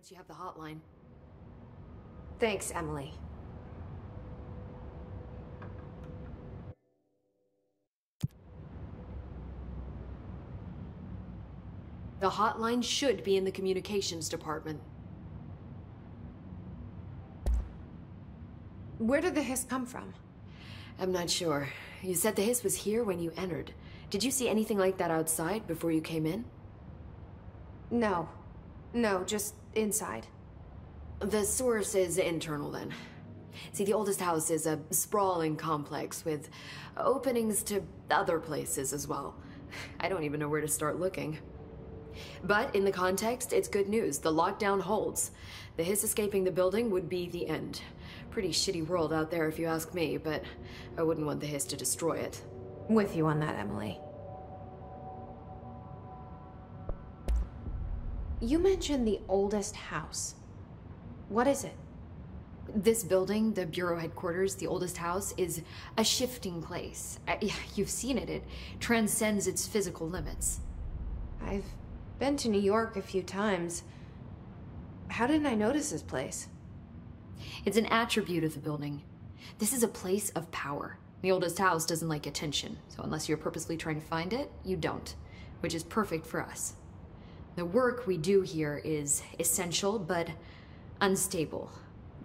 once you have the hotline. Thanks, Emily. The hotline should be in the communications department. Where did the hiss come from? I'm not sure. You said the hiss was here when you entered. Did you see anything like that outside before you came in? No. No, just inside. The source is internal then. See, the oldest house is a sprawling complex with openings to other places as well. I don't even know where to start looking. But in the context, it's good news. The lockdown holds. The hiss escaping the building would be the end. Pretty shitty world out there if you ask me, but I wouldn't want the hiss to destroy it. With you on that, Emily. You mentioned the oldest house. What is it? This building, the Bureau headquarters, the oldest house, is a shifting place. You've seen it. It transcends its physical limits. I've been to New York a few times. How didn't I notice this place? It's an attribute of the building. This is a place of power. The oldest house doesn't like attention, so unless you're purposely trying to find it, you don't, which is perfect for us. The work we do here is essential, but unstable.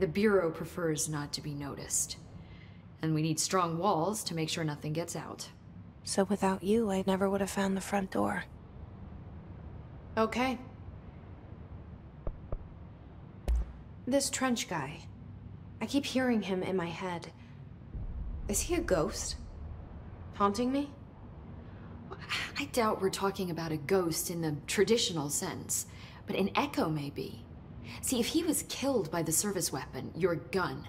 The Bureau prefers not to be noticed. And we need strong walls to make sure nothing gets out. So without you, I never would have found the front door. Okay. This Trench guy. I keep hearing him in my head. Is he a ghost? Haunting me? I doubt we're talking about a ghost in the traditional sense, but an echo maybe. See, if he was killed by the service weapon, your gun,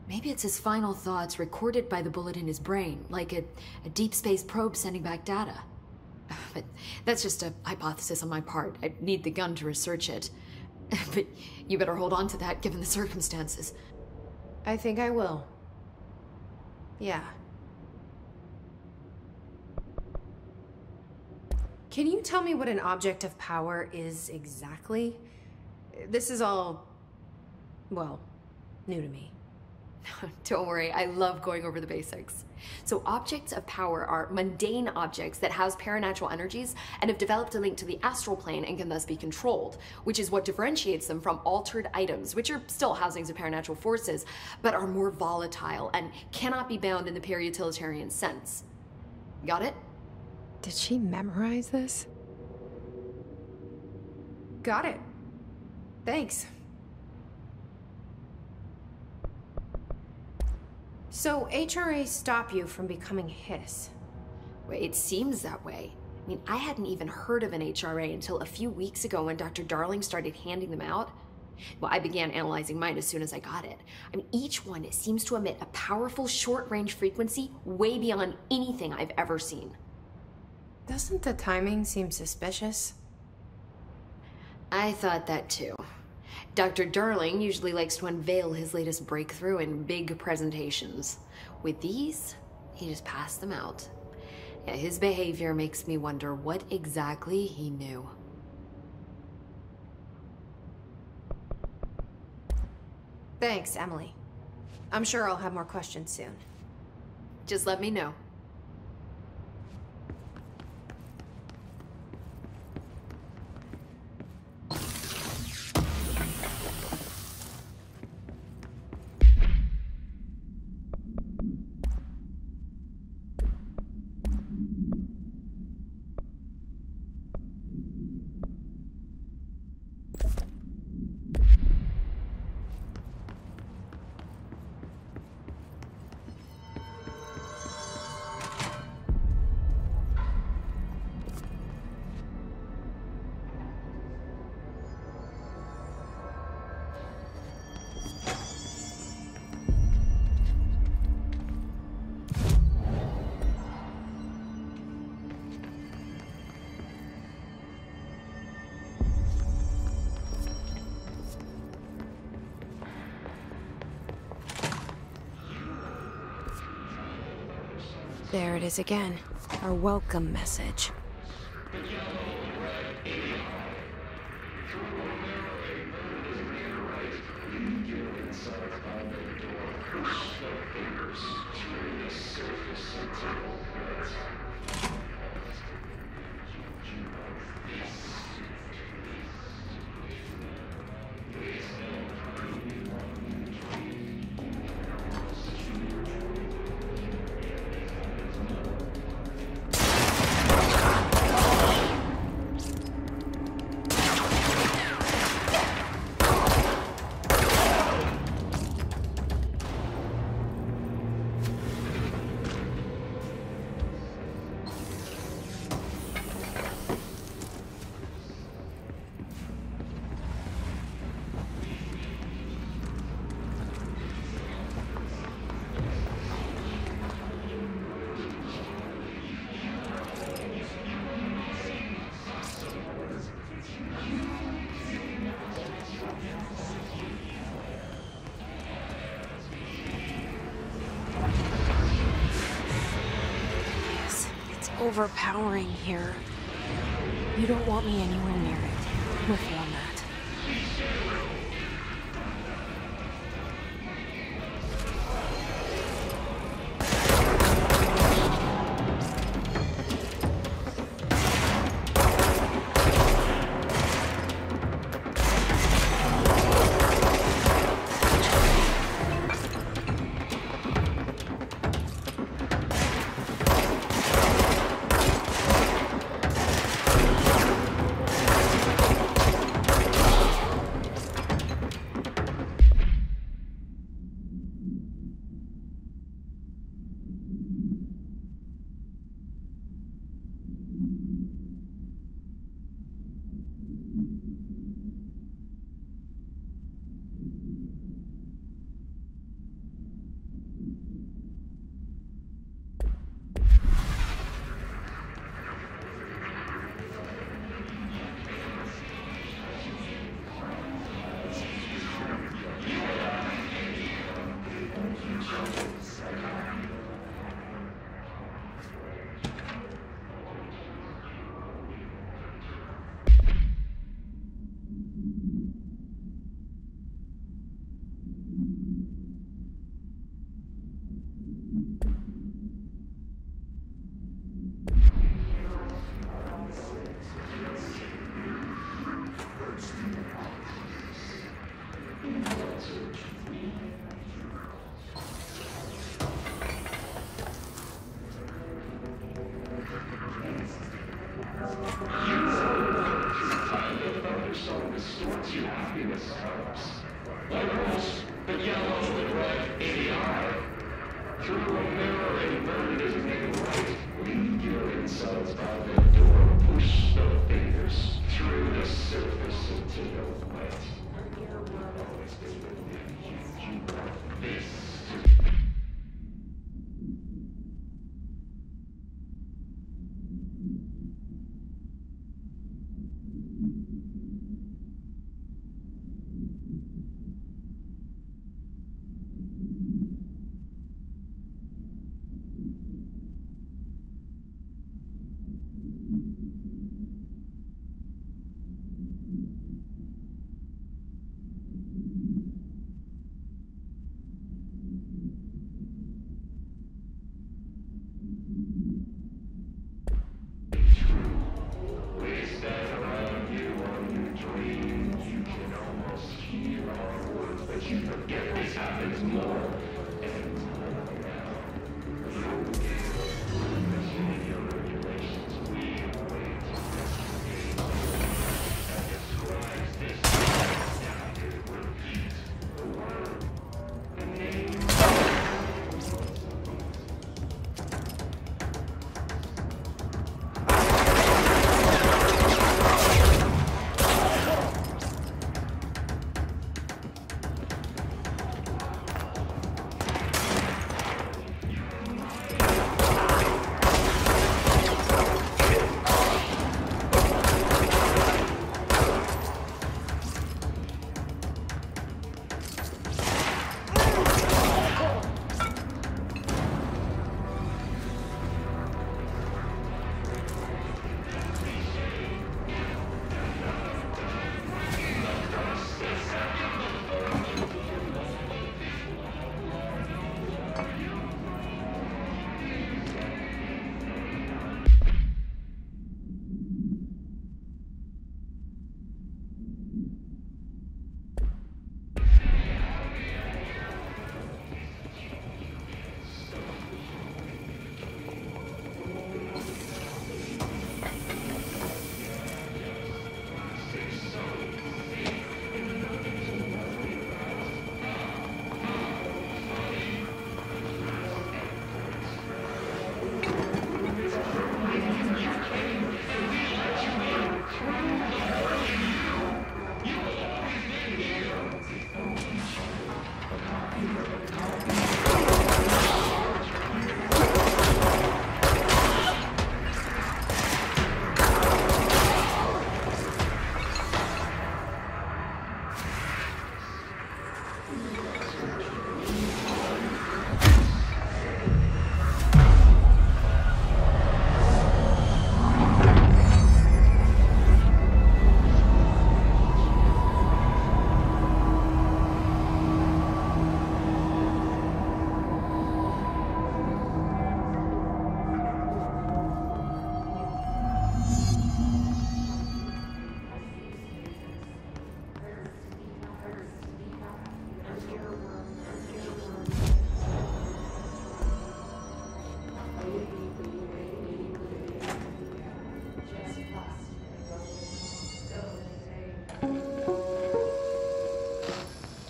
maybe it's his final thoughts recorded by the bullet in his brain, like a deep space probe sending back data. But that's just a hypothesis on my part. I'd need the gun to research it. But you better hold on to that given the circumstances. I think I will. Yeah. Can you tell me what an object of power is exactly? This is all, well, new to me. Don't worry, I love going over the basics. So objects of power are mundane objects that house paranatural energies and have developed a link to the astral plane and can thus be controlled, which is what differentiates them from altered items, which are still housings of paranatural forces, but are more volatile and cannot be bound in the pure utilitarian sense. Got it? Did she memorize this? Got it. Thanks. So, HRA stop you from becoming Hiss? Well, it seems that way. I mean, I hadn't even heard of an HRA until a few weeks ago when Dr. Darling started handing them out. Well, I began analyzing mine as soon as I got it. I mean, each one seems to emit a powerful short-range frequency way beyond anything I've ever seen. Doesn't the timing seem suspicious? I thought that too. Dr. Darling usually likes to unveil his latest breakthrough in big presentations. With these, he just passed them out. Yeah, his behavior makes me wonder what exactly he knew. Thanks, Emily. I'm sure I'll have more questions soon. Just let me know. There it is again. Our welcome message. Overpowering here. You don't want me anywhere near it. I'm with you on that.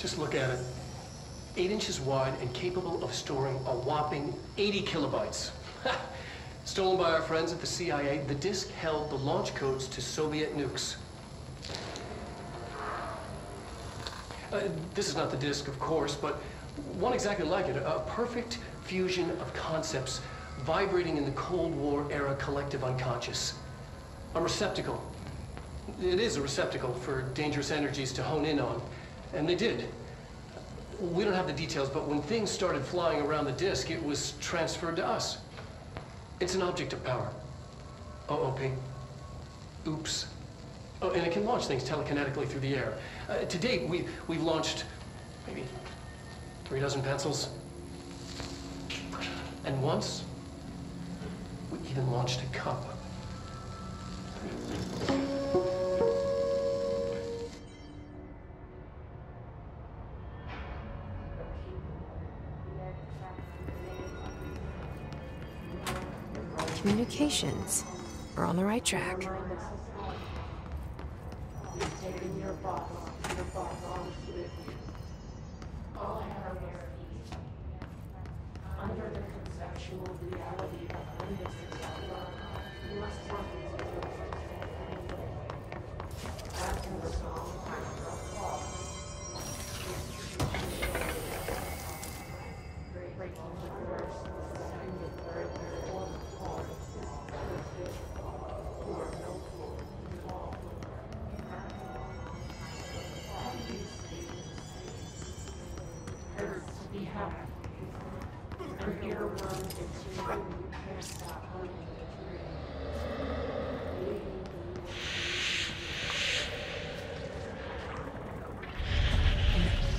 Just look at it. 8 inches wide and capable of storing a whopping 80 kilobytes. Stolen by our friends at the CIA, the disk held the launch codes to Soviet nukes. This is not the disk, of course, but one exactly like it. A perfect fusion of concepts vibrating in the Cold War era collective unconscious. A receptacle. It is a receptacle for dangerous energies to hone in on. And they did. We don't have the details, but when things started flying around the disk, it was transferred to us. It's an object of power. OOP. Oops. Oh, and it can launch things telekinetically through the air. To date, we've launched maybe 3 dozen pencils. And once, we even launched a cup. Communications. We're on the right track.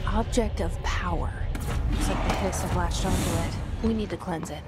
Object of power. Looks like the hiss have latched onto it. We need to cleanse it.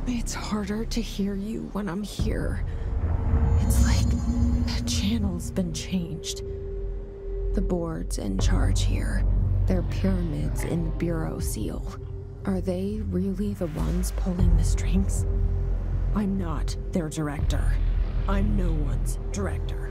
It's harder to hear you when I'm here. It's like the channel's been changed. The board's in charge here. They're pyramids in the Bureau seal. Are they really the ones pulling the strings? I'm not their director. I'm no one's director.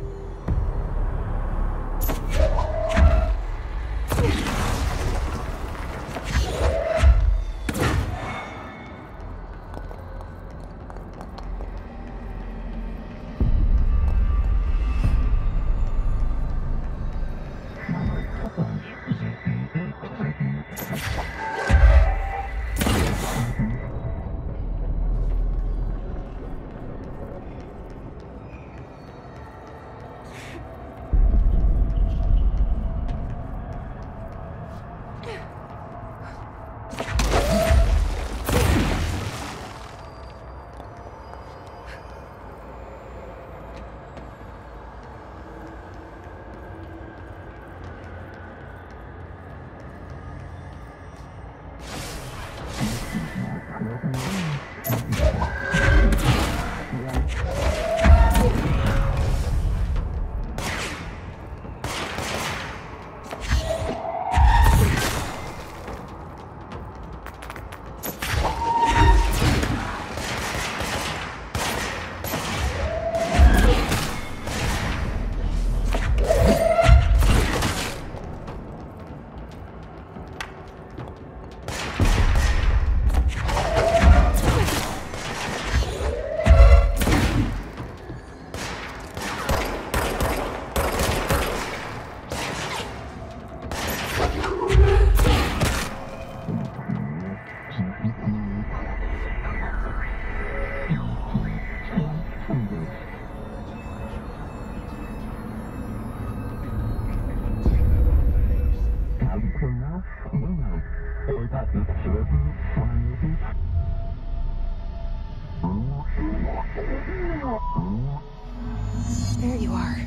There you are.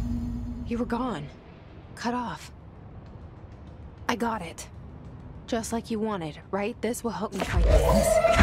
You were gone. Cut off. I got it. Just like you wanted, right? This will help me fight this.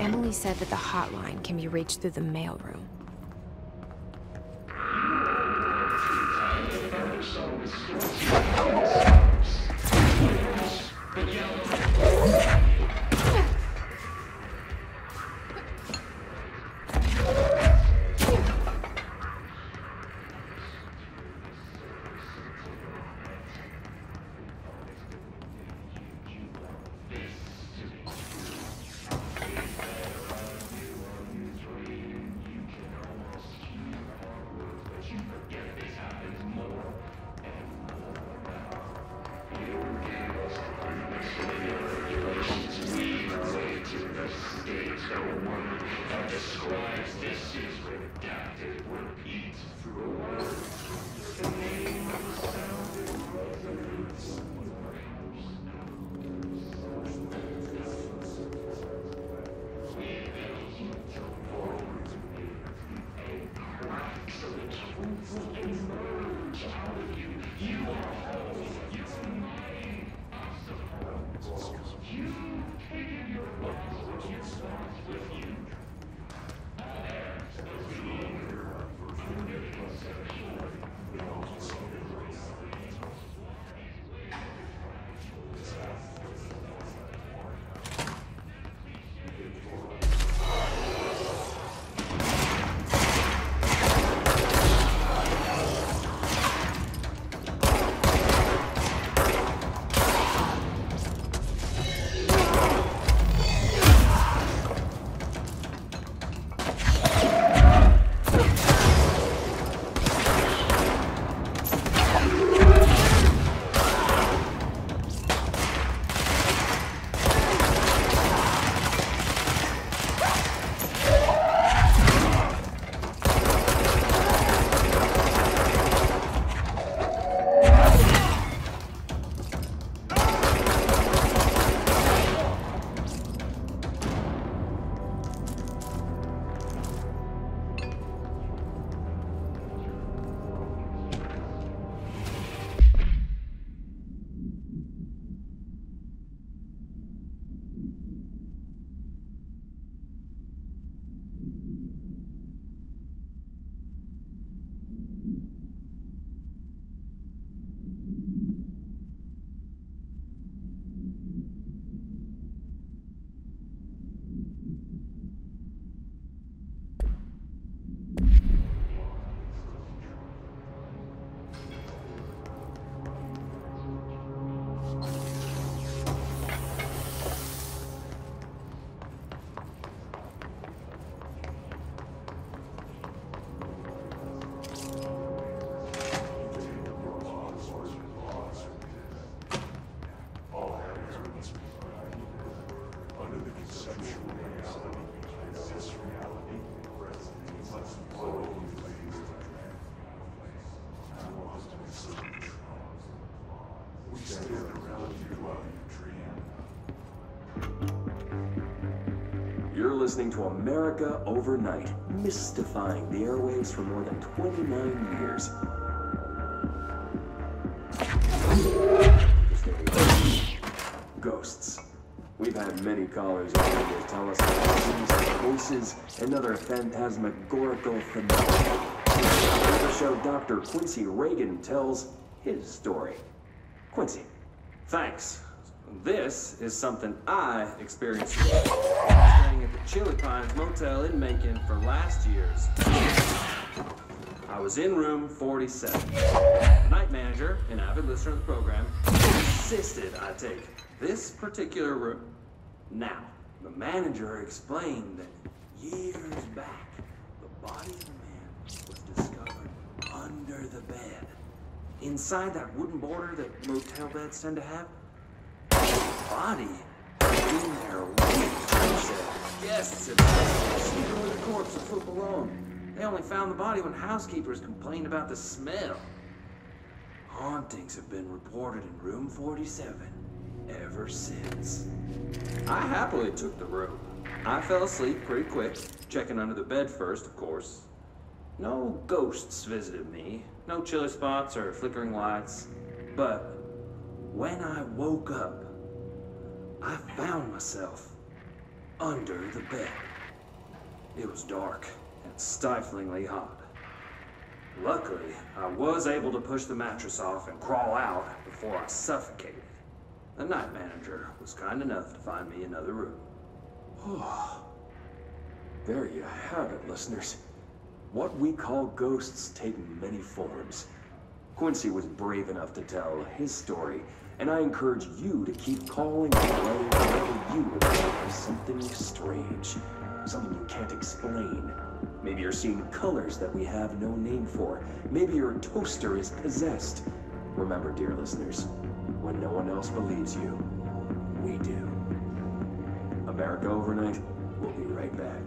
Emily said that the hotline can be reached through the mailroom. listening to America Overnight, mystifying the airwaves for more than 29 years. Ghosts. We've had many callers over the years tell us about voices and other phantasmagorical phenomena. The show Dr. Quincy Reagan tells his story. Quincy. Thanks. This is something I experienced staying at the Chili Pines Motel in Macon for last year's. I was in room 47. The night manager, an avid listener of the program, insisted I take this particular room. Now, the manager explained that years back, the body of the man was discovered under the bed. Inside that wooden border that motel beds tend to have. Body in there waiting, he said. Guests had sleeping with the corpse a foot below him. They only found the body when housekeepers complained about the smell. Hauntings have been reported in room 47 ever since. I happily took the room. I fell asleep pretty quick, checking under the bed first, of course. No ghosts visited me, no chilly spots or flickering lights. But when I woke up, I found myself under the bed. It was dark and stiflingly hot. Luckily, I was able to push the mattress off and crawl out before I suffocated. The night manager was kind enough to find me another room. There you have it, listeners. What we call ghosts take many forms. Quincy was brave enough to tell his story, and I encourage you to keep calling and writing whenever you encounter something strange, something you can't explain. Maybe you're seeing colors that we have no name for. Maybe your toaster is possessed. Remember, dear listeners, when no one else believes you, we do. America Overnight, we'll be right back.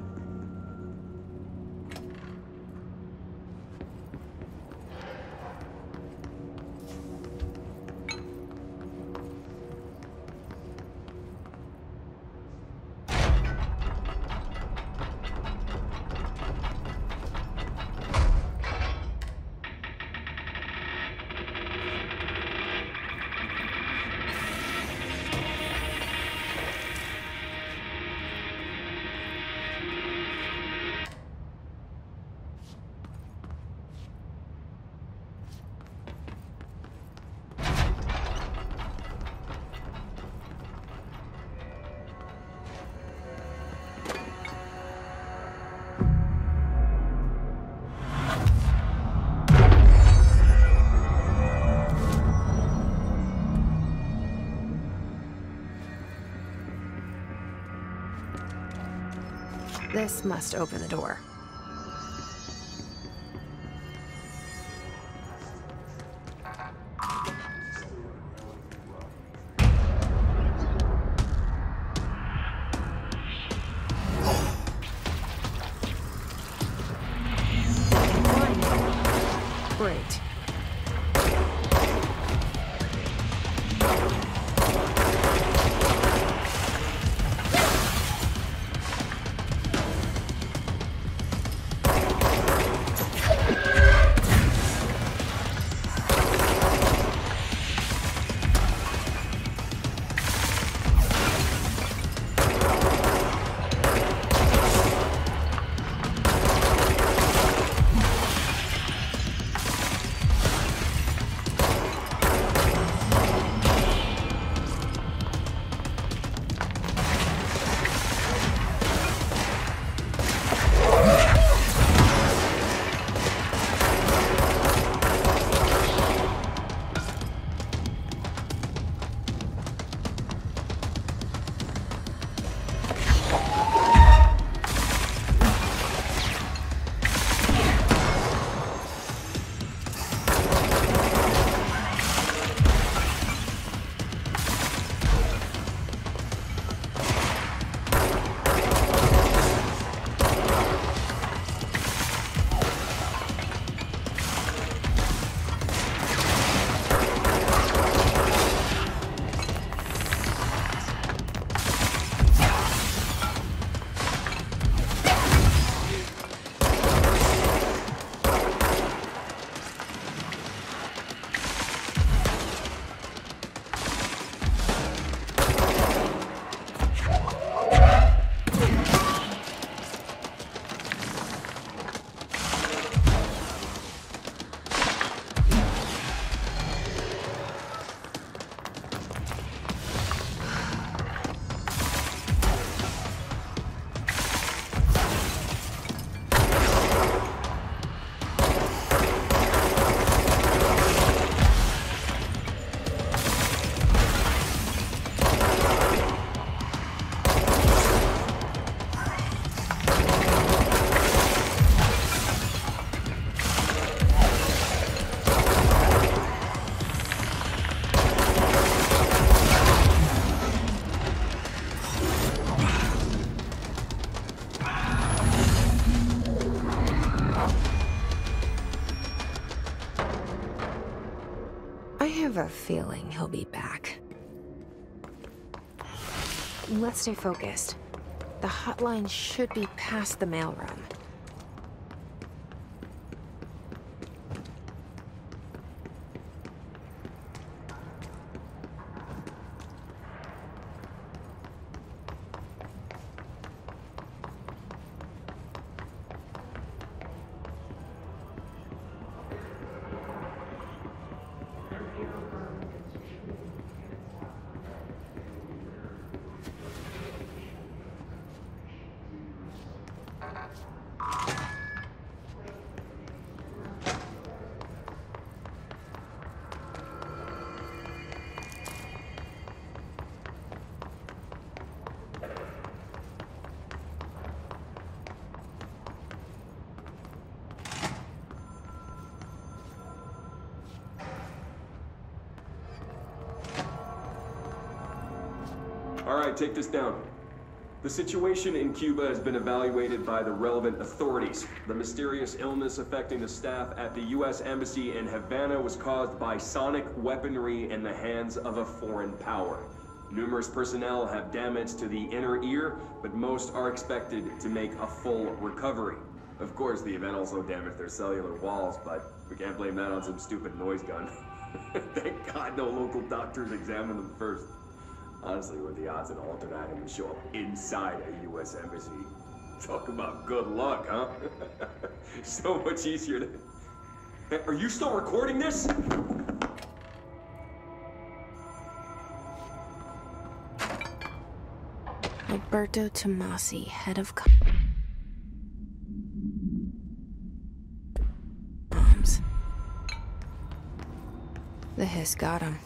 This must open the door. Great. have a feeling he'll be back. Let's stay focused. The hotline should be past the mailroom. All right, take this down. The situation in Cuba has been evaluated by the relevant authorities. The mysterious illness affecting the staff at the U.S. Embassy in Havana was caused by sonic weaponry in the hands of a foreign power. Numerous personnel have damage to the inner ear, but most are expected to make a full recovery. Of course, the event also damaged their cellular walls, but we can't blame that on some stupid noise gun. Thank God no local doctors examined them first. Honestly, what are the odds an alternate item would show up inside a U.S. embassy? Talk about good luck, huh? So much easier to... Hey, are you still recording this? Alberto Tomasi, head of comms. The hiss got him.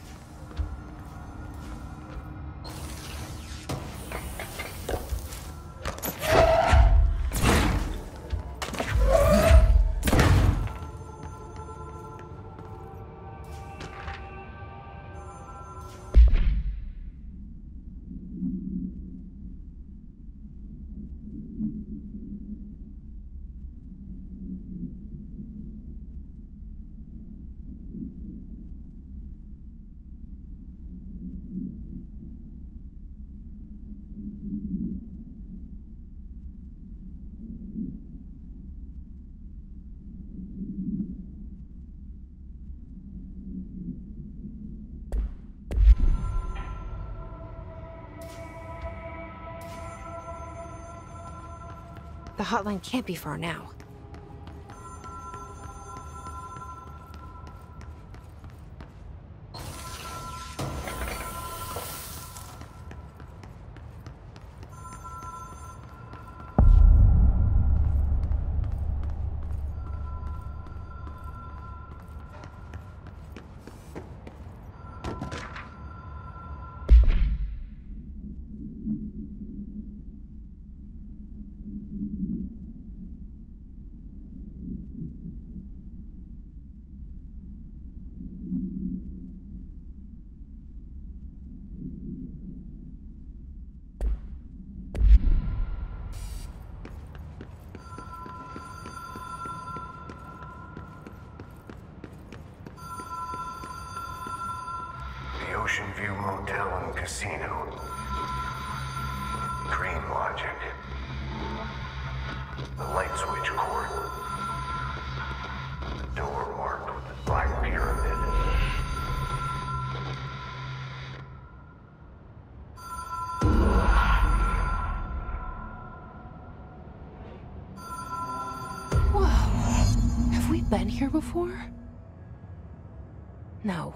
The hotline can't be far now. Ocean View Motel and Casino. Dream logic. The light switch cord. The door marked with the black pyramid. Whoa. Have we been here before? No.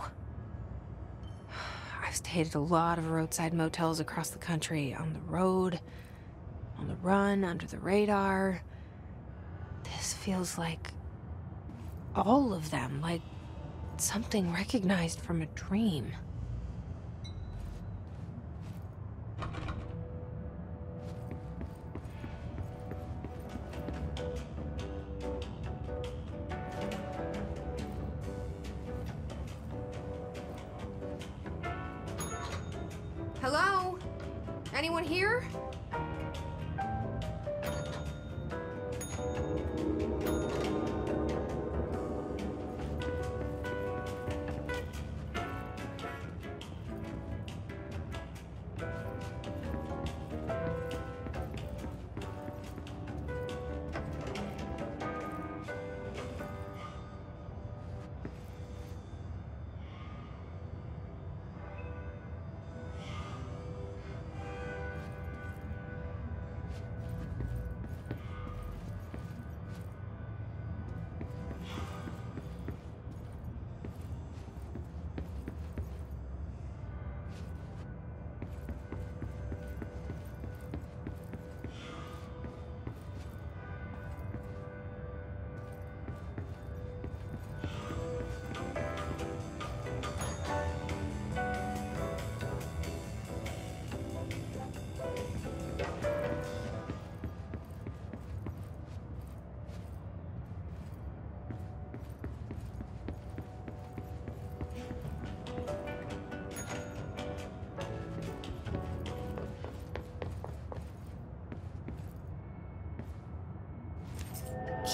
I've stayed at a lot of roadside motels across the country, on the road, on the run, under the radar. This feels like all of them, like something recognized from a dream. Hello? Anyone here?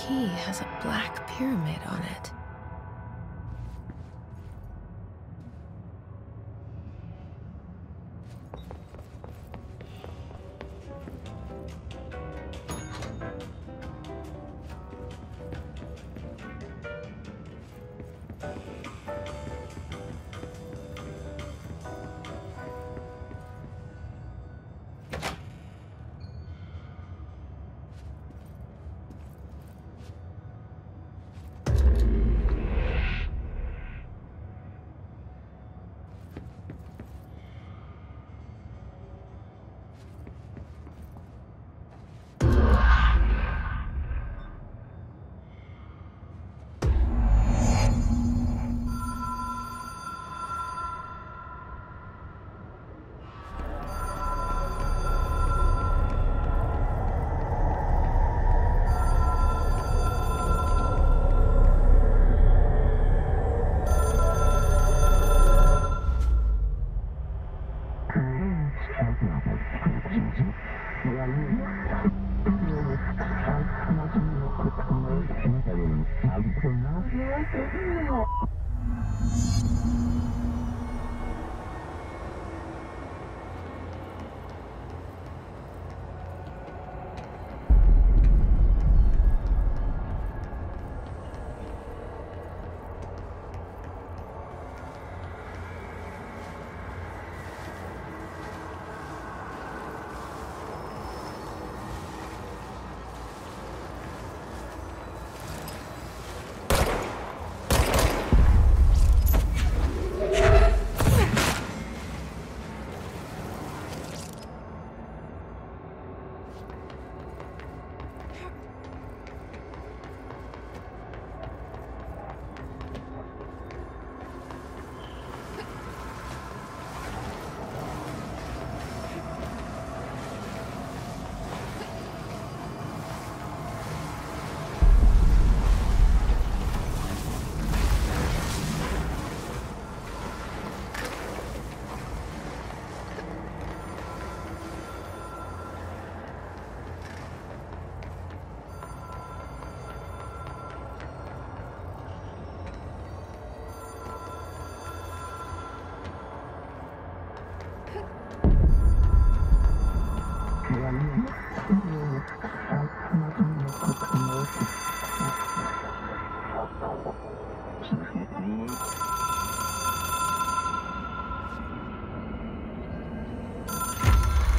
key has a black pyramid on it.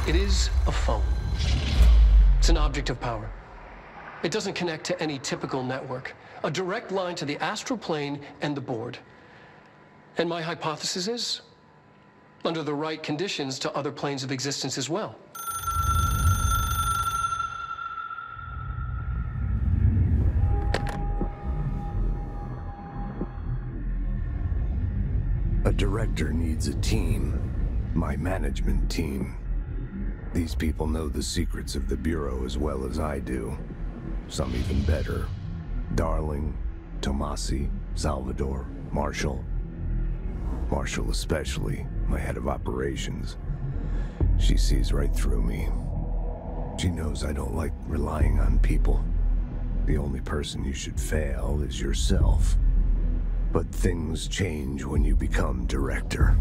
It is a phone. It's an object of power. It doesn't connect to any typical network. A direct line to the astral plane and the board. And my hypothesis is, under the right conditions, to other planes of existence as well. A director needs a team. My management team. These people know the secrets of the Bureau as well as I do. Some even better. Darling, Tomasi, Salvador, Marshall. Marshall especially, my head of operations. She sees right through me. She knows I don't like relying on people. The only person you should fail is yourself. But things change when you become director.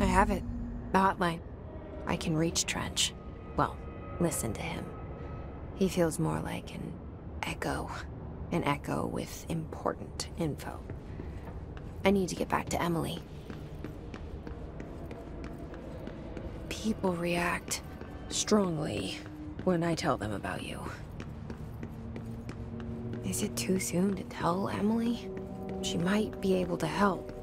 I have it. The hotline. I can reach Trench. Well, listen to him. He feels more like an echo. An echo with important info. I need to get back to Emily. People react strongly when I tell them about you. Is it too soon to tell Emily? She might be able to help.